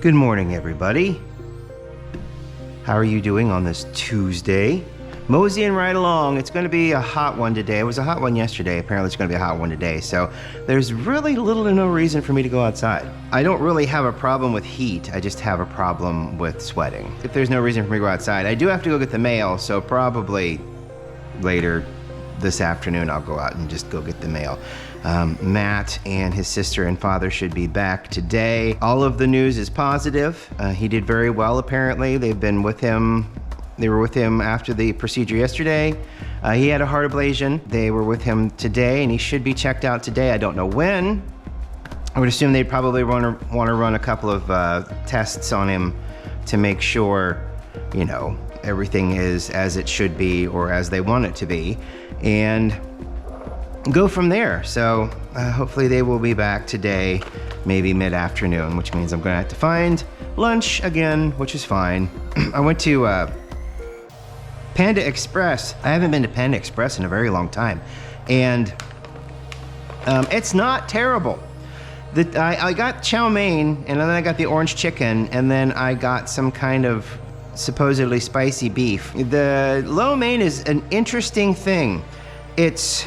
Good morning, everybody. How are you doing on this Tuesday? Moseying right along. It's going to be a hot one today. It was a hot one yesterday. Apparently it's going to be a hot one today. So there's really little to no reason for me to go outside. I don't really have a problem with heat. I just have a problem with sweating. If there's no reason for me to go outside, I do have to go get the mail. So probably later this afternoon, I'll go out and just go get the mail. Matt and his sister and father should be back today. All of the news is positive. He did very well, apparently. They've been with him. They were with him after the procedure yesterday. He had a heart ablation. They were with him today, and he should be checked out today. I don't know when. I would assume they'd probably want to run a couple of tests on him to make sure, you know, everything is as it should be or as they want it to be, and go from there. So hopefully they will be back today, maybe mid-afternoon, which means I'm gonna have to find lunch again, which is fine. I went to Panda Express. I haven't been to Panda Express in a very long time, and it's not terrible. I got chow mein, and then I got the orange chicken, and then I got some kind of supposedly spicy beef. The lo mein is an interesting thing. It's,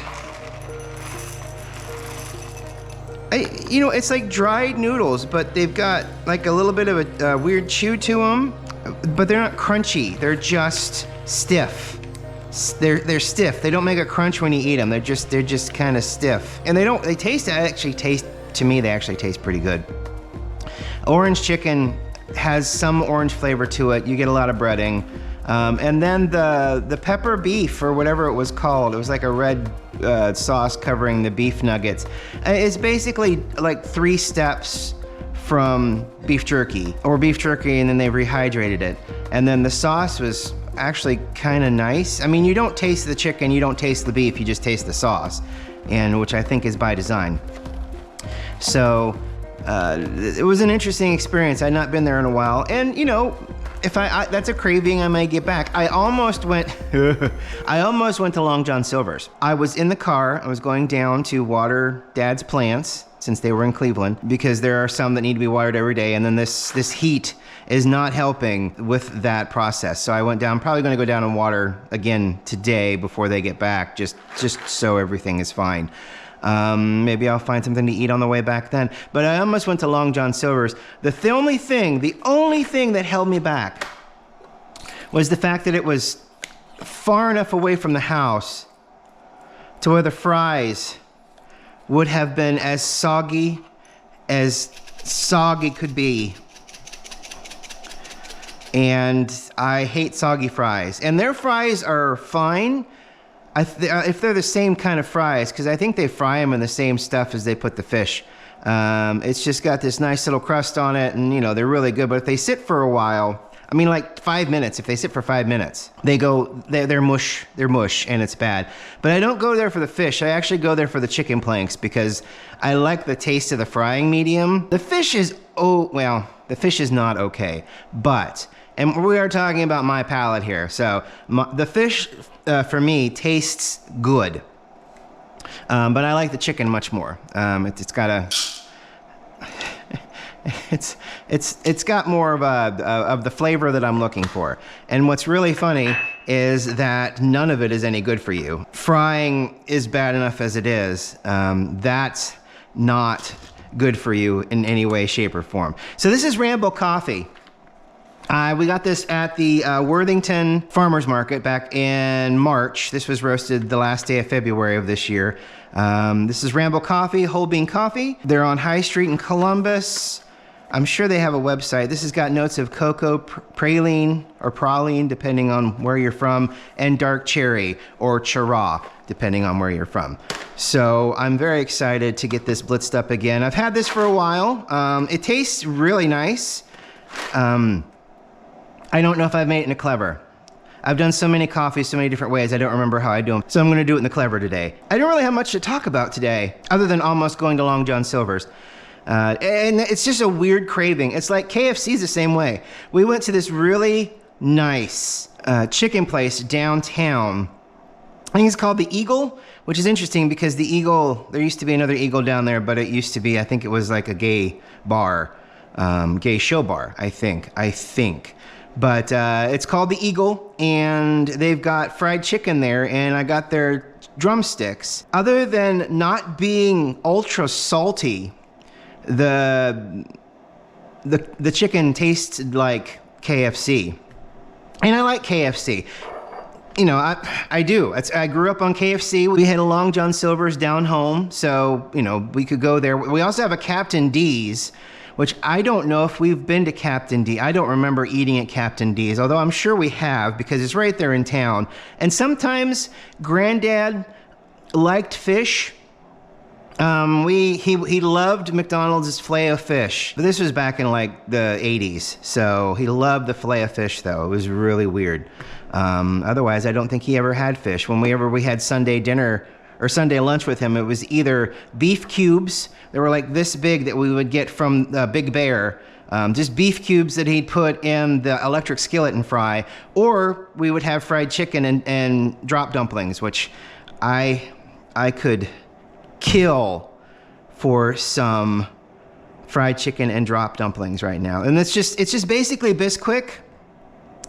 it's like dried noodles, but they've got like a little bit of a weird chew to them, but they're not crunchy. They're just stiff. They're stiff. They don't make a crunch when you eat them. They're just kind of stiff, and they actually taste pretty good. Orange chicken has some orange flavor to it. You get a lot of breading. And then the pepper beef, or whatever it was called, it was like a red sauce covering the beef nuggets. It's basically like 3 steps from beef jerky, and then they've rehydrated it. And then the sauce was actually kind of nice. I mean, you don't taste the chicken, you don't taste the beef, you just taste the sauce, and which I think is by design. So it was an interesting experience. I'd not been there in a while, and you know, if that's a craving I may get back. I almost went to Long John Silver's. I was in the car. I was going down to water Dad's plants, since they were in Cleveland, because there are some that need to be watered every day, and then this heat is not helping with that process. So I went down, probably going to go down and water again today before they get back, just so everything is fine. Maybe I'll find something to eat on the way back then. But I almost went to Long John Silver's. The only thing that held me back was the fact that it was far enough away from the house to where the fries would have been as soggy could be. And I hate soggy fries. And their fries are fine, if they're the same kind of fries, because I think they fry them in the same stuff as they put the fish. It's just got this nice little crust on it, and you know, they're really good. But if they sit for a while, I mean like 5 minutes, if they sit for 5 minutes, they're mush, and it's bad. But I don't go there for the fish. I actually go there for the chicken planks, because I like the taste of the frying medium. The fish is, the fish is not okay, but, and we are talking about my palate here, so the fish for me tastes good, but I like the chicken much more. It's got more of the flavor that I'm looking for. And what's really funny is that none of it is any good for you. Frying is bad enough as it is. That's not good for you in any way, shape, or form. So this is Ramble Coffee. We got this at the Worthington Farmers Market back in March. This was roasted the last day of February of this year. This is Ramble Coffee, whole bean coffee. They're on High Street in Columbus. I'm sure they have a website. This has got notes of cocoa, praline, or praline, depending on where you're from, and dark cherry, or Chyrrah, depending on where you're from. So I'm very excited to get this blitzed up again. I've had this for a while. It tastes really nice. I don't know if I've made it in a clever. I've done so many coffees so many different ways, I don't remember how I do them. So I'm gonna do it in the clever today. I don't really have much to talk about today, other than almost going to Long John Silver's. And it's just a weird craving. It's like KFC's the same way. We went to this really nice chicken place downtown. I think it's called the Eagle, which is interesting because the Eagle, there used to be another Eagle down there, but it used to be, I think it was like a gay bar. gay show bar, I think. But it's called the Eagle, and they've got fried chicken there, and I got their drumsticks. Other than not being ultra salty, the chicken tasted like KFC. And I like KFC. You know, I do. I grew up on KFC. We had a Long John Silver's down home, so, you know, we could go there. We also have a Captain D's, which I don't know if we've been to Captain D. I don't remember eating at Captain D's, although I'm sure we have because it's right there in town. And sometimes Granddad liked fish. He loved McDonald's Filet-O-Fish. But this was back in like the 80s, so he loved the Filet-O-Fish though. It was really weird. Otherwise, I don't think he ever had fish. When we had Sunday dinner or Sunday lunch with him, it was either beef cubes. They were like this big that we would get from Big Bear. Just beef cubes that he'd put in the electric skillet and fry. Or we would have fried chicken and drop dumplings, which I could kill for some fried chicken and drop dumplings right now. And it's just basically Bisquick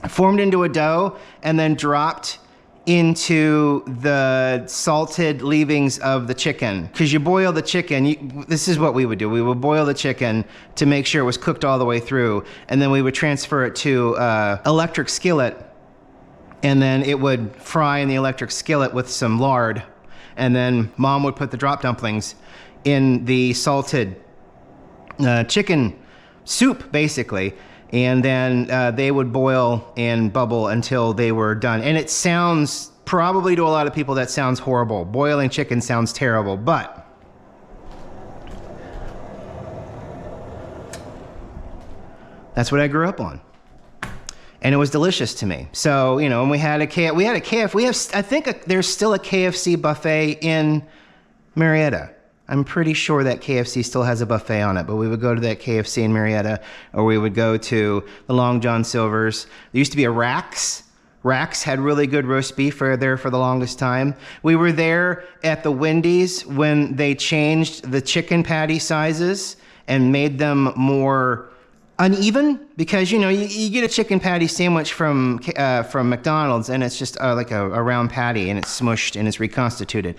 formed into a dough and then dropped into the salted leavings of the chicken. Because you boil the chicken, this is what we would do. We would boil the chicken to make sure it was cooked all the way through, and then we would transfer it to electric skillet, and then it would fry in the electric skillet with some lard, and then Mom would put the drop dumplings in the salted chicken soup, basically, and then they would boil and bubble until they were done. And it sounds, probably to a lot of people, that sounds horrible. Boiling chicken sounds terrible, but that's what I grew up on. And it was delicious to me. So, you know, and we had a KFC. I think there's still a KFC buffet in Marietta. I'm pretty sure that KFC still has a buffet on it, but we would go to that KFC in Marietta, or we would go to the Long John Silver's. There used to be a Rax. Rax had really good roast beef there for the longest time. We were there at the Wendy's when they changed the chicken patty sizes and made them more uneven, because, you know, you get a chicken patty sandwich from McDonald's, and it's just like a round patty, and it's smushed and it's reconstituted.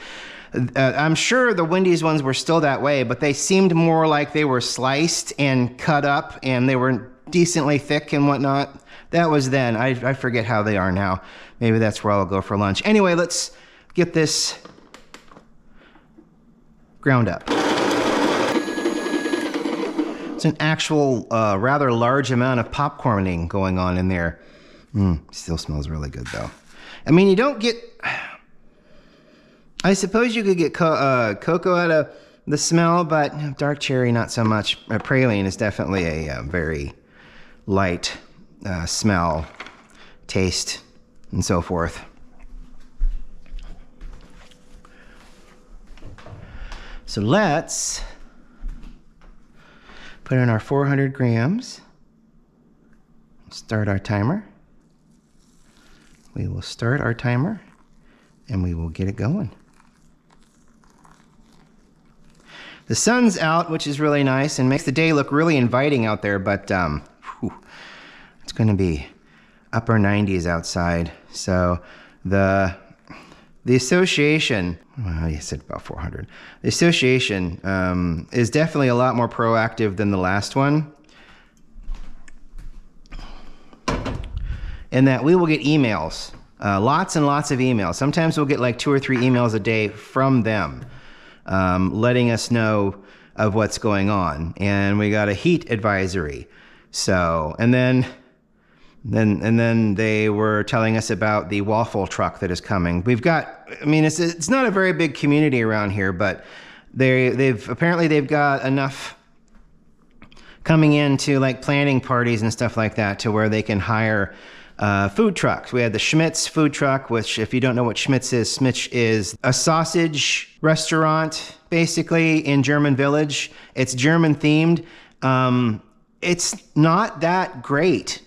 I'm sure the Wendy's ones were still that way, but they seemed more like they were sliced and cut up, and they were decently thick and whatnot. That was then. I forget how they are now. Maybe that's where I'll go for lunch. Anyway, let's get this ground up. It's an actual rather large amount of popcorning going on in there. Still smells really good though. I mean, you don't get... I suppose you could get cocoa out of the smell, but dark cherry, not so much. Praline is definitely a very light smell, taste, and so forth. So let's put in our 400 grams. Start our timer. We will start our timer, and we will get it going. The sun's out, which is really nice and makes the day look really inviting out there, but it's going to be upper 90s outside. So the association, well, you said about 400. The association is definitely a lot more proactive than the last one, in that we will get emails, lots and lots of emails. Sometimes we'll get like 2 or 3 emails a day from them, letting us know of what's going on. And we got a heat advisory. So, and then they were telling us about the waffle truck that is coming. We've got, I mean, it's not a very big community around here, but they've got enough coming in to like planning parties and stuff like that to where they can hire food trucks. We had the Schmitz food truck, which, if you don't know what Schmitz is a sausage restaurant, basically, in German Village. It's German themed. It's not that great.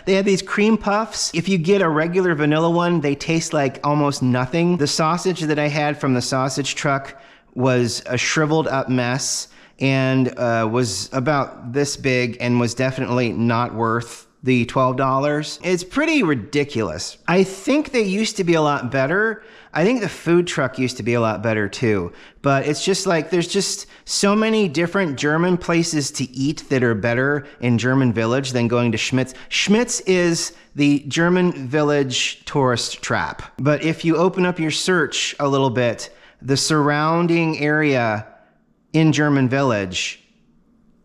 They have these cream puffs. If you get a regular vanilla one, they taste like almost nothing. The sausage that I had from the sausage truck was a shriveled up mess. and was about this big and was definitely not worth the $12. It's pretty ridiculous. I think they used to be a lot better. I think the food truck used to be a lot better too. But it's just like there's just so many different German places to eat that are better in German Village than going to Schmitz. Schmitz is the German Village tourist trap. But if you open up your search a little bit, the surrounding area in German Village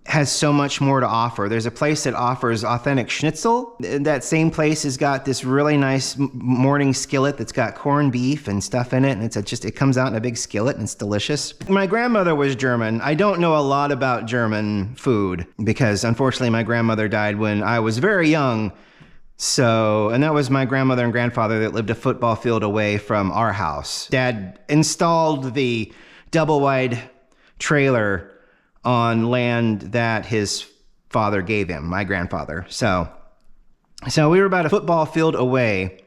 has so much more to offer. There's a place that offers authentic schnitzel. That same place has got this really nice morning skillet that's got corned beef and stuff in it, and it comes out in a big skillet and it's delicious. My grandmother was German. I don't know a lot about German food because unfortunately my grandmother died when I was very young. And that was my grandmother and grandfather that lived a football field away from our house. Dad installed the double wide trailer on land that his father gave him, my grandfather. So we were about a football field away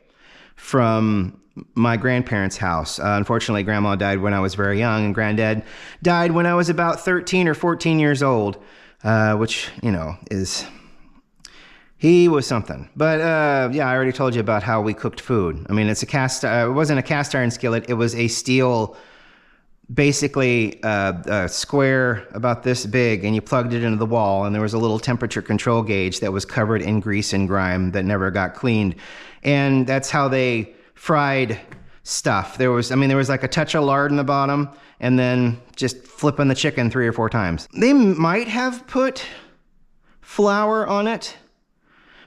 from my grandparents' house. Unfortunately, Grandma died when I was very young, and Granddad died when I was about 13 or 14 years old, which, he was something. But yeah, I already told you about how we cooked food. I mean, it wasn't a cast iron skillet. It was a steel, basically a square about this big, and you plugged it into the wall, and there was a little temperature control gauge that was covered in grease and grime that never got cleaned. And that's how they fried stuff. There was like a touch of lard in the bottom, and then just flipping the chicken 3 or 4 times. They might have put flour on it,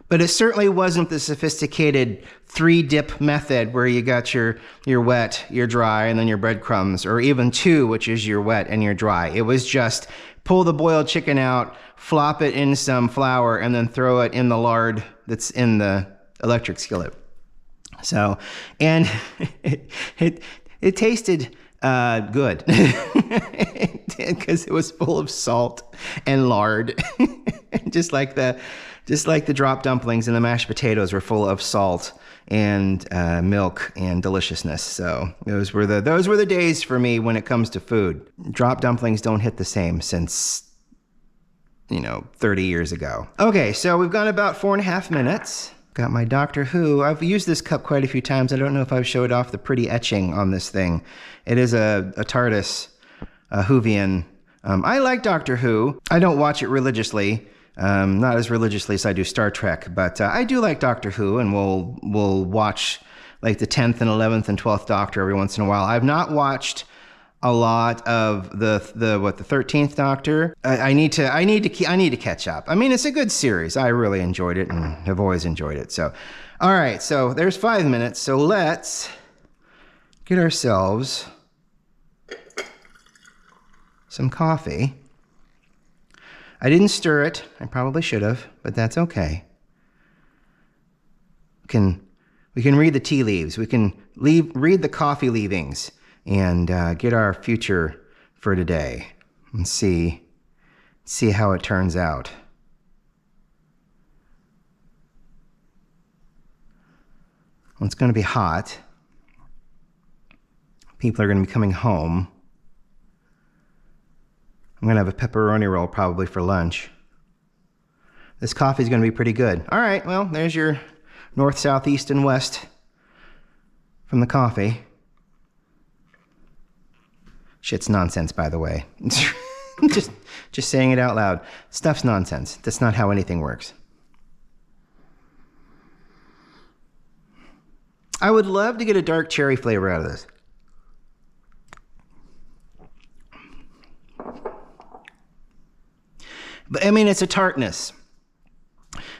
but it certainly wasn't the sophisticated 3-dip method where you got your wet, your dry, and then your breadcrumbs, or even 2, which is your wet and your dry. It was just pull the boiled chicken out, flop it in some flour, and then throw it in the lard that's in the electric skillet. So, and it tasted good because it was full of salt and lard, just like the drop dumplings and the mashed potatoes were full of salt and milk and deliciousness. So those were the days for me when it comes to food. Drop dumplings don't hit the same since 30 years ago. Okay, so we've gone about 4.5 minutes. Got my Doctor Who. I've used this cup quite a few times. I don't know if I've showed off the pretty etching on this thing. It is a TARDIS, a Whovian. I like Doctor Who. I don't watch it religiously. Not as religiously as I do Star Trek, but I do like Doctor Who, and we'll watch like the 10th and 11th and 12th Doctor every once in a while. I've not watched a lot of the 13th Doctor. I need to catch up. I mean, it's a good series. I really enjoyed it and have always enjoyed it. So, all right. So there's 5 minutes. So let's get ourselves some coffee. I didn't stir it. I probably should have, but that's okay. We can read the tea leaves. We can read the coffee leavings and get our future for today and see how it turns out. Well, it's going to be hot. People are going to be coming home. I'm going to have a pepperoni roll probably for lunch. This coffee is going to be pretty good. All right, well, there's your north, south, east, and west from the coffee. Shit's nonsense, by the way. just saying it out loud. Stuff's nonsense. That's not how anything works. I would love to get a dark cherry flavor out of this. But I mean, it's a tartness.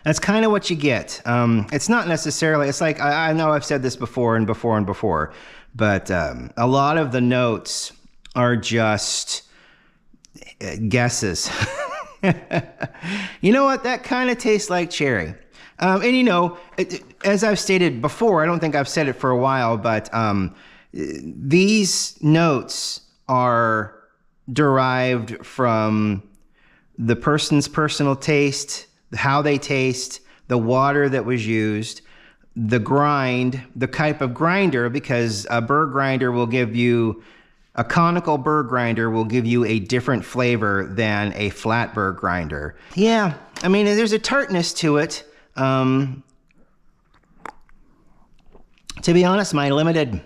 That's kind of what you get. It's not necessarily, it's like, I know I've said this before, but a lot of the notes are just guesses. You know what? That kind of tastes like cherry. And as I've stated before, I don't think I've said it for a while, but these notes are derived from the person's personal taste, how they taste, the water that was used, the grind, the type of grinder, because a burr grinder will give you A conical burr grinder will give you a different flavor than a flat burr grinder. Yeah, I mean, there's a tartness to it. To be honest, my limited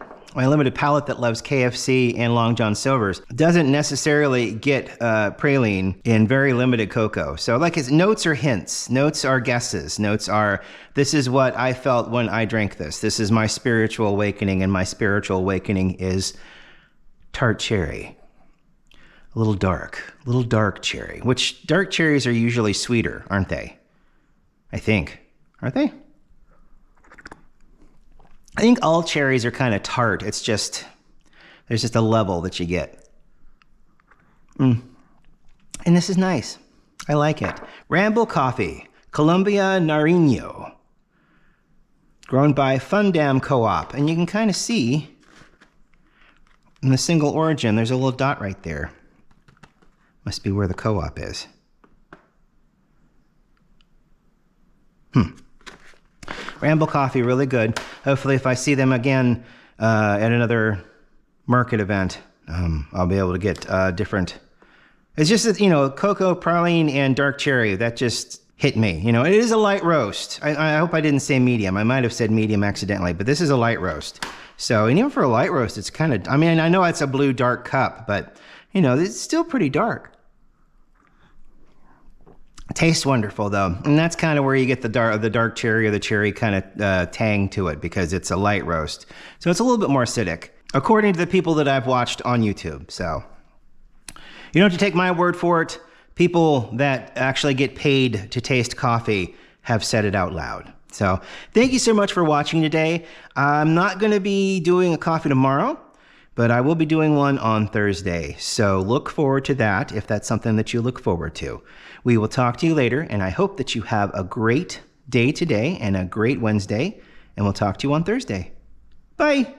palate that loves KFC and Long John Silver's doesn't necessarily get praline in very limited cocoa. So like it's notes or hints. Notes are guesses. Notes are, this is what I felt when I drank this. This is my spiritual awakening, and my spiritual awakening is tart cherry. A little dark cherry, which dark cherries are usually sweeter, aren't they? I think. Aren't they? I think all cherries are kind of tart. It's just, there's just a level that you get. And this is nice. I like it. Ramble Coffee, Columbia Narino. Grown by Fundam Co-op. And you can kind of see in the single origin, there's a little dot right there. Must be where the co-op is. Ramble Coffee, really good. Hopefully if I see them again at another market event, I'll be able to get different. It's just that, you know, cocoa, praline, and dark cherry, that just hit me. You know, it is a light roast. I hope I didn't say medium. I might have said medium accidentally, but this is a light roast. So, and even for a light roast, it's kind of, I mean, I know it's a blue dark cup, but, you know, it's still pretty dark. Tastes wonderful though, and that's kind of where you get the dark cherry or the cherry kind of tang to it, because it's a light roast. So it's a little bit more acidic, according to the people that I've watched on YouTube. So you don't have to take my word for it. People that actually get paid to taste coffee have said it out loud. So thank you so much for watching today. I'm not going to be doing a coffee tomorrow, but I will be doing one on Thursday. So look forward to that if that's something that you look forward to. We will talk to you later, and I hope that you have a great day today and a great Wednesday, and we'll talk to you on Thursday. Bye.